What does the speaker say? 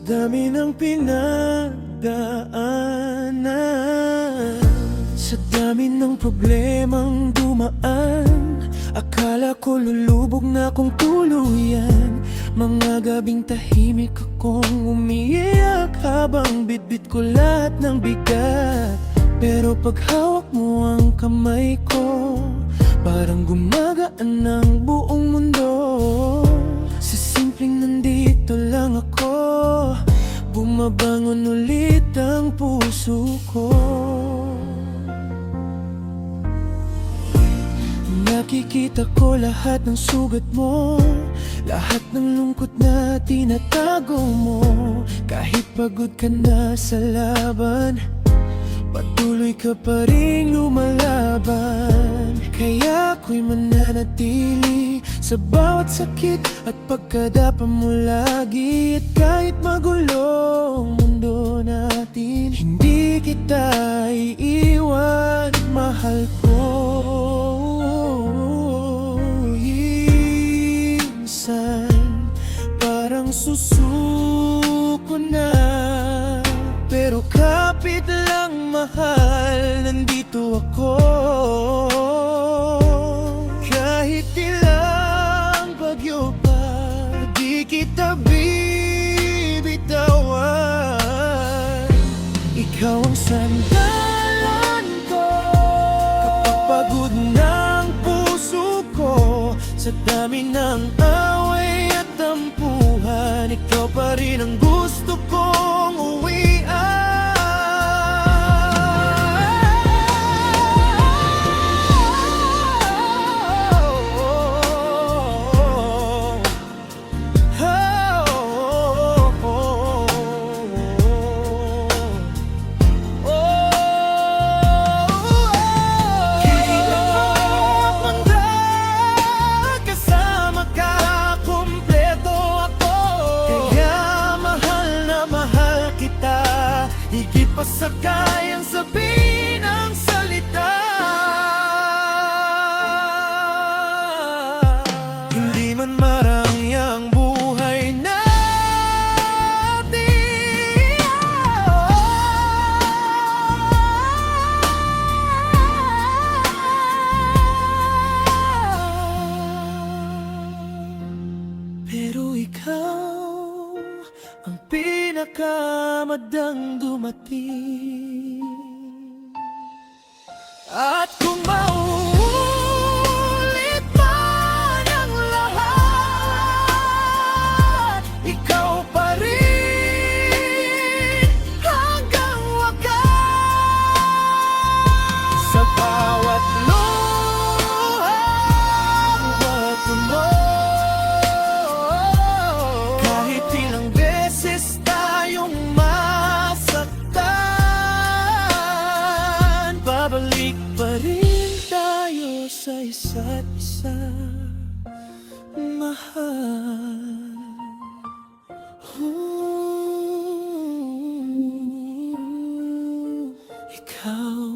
dami ng pinagdaanan, sa dami ng problemang dumaan, akala ko lulubog na kong tuluyan. Mga gabing tahimik akong umiiyak habang bitbit ko lahat ng bigat. Pero pag hawak mo ang kamay ko, parang gumagaan ng buong mundo. Sa simpleng nandito lang ako, bumabangon ulit ang puso ko. Nakikita ko lahat ng sugat mo, lahat ng lungkot na tinatago mo. Kahit pagod ka na sa laban, patuloy ka pa rin lumalaban. Kaya ako'y mananatili sa bawat sakit at pagkadapa mo lagi. At kahit magulo ang mundo natin, hindi kita iiwan, mahal ko. Minsan parang susuko na, pero kapit lang mahal, nandito ako. Kahit ilang bagyo pa, di kita bibitawan. Ikaw ang sandalan ko kapag pagod ng puso ko. Sa dami ng away at tampuhan, ikaw pa rin ang gusto kong uwian. Higit pa sa kayang sabihin ang salita. Hindi man marami ang buhay natin, pero ikaw ang pinakamadang dumating. At kung mauulit man ang lahat, ikaw pa rin hanggang wakas. Sa bawat luhang bato mo, kahit ilang beses tayong masaktan, babalik pa rin tayo sa isa't isa, mahal. Ikaw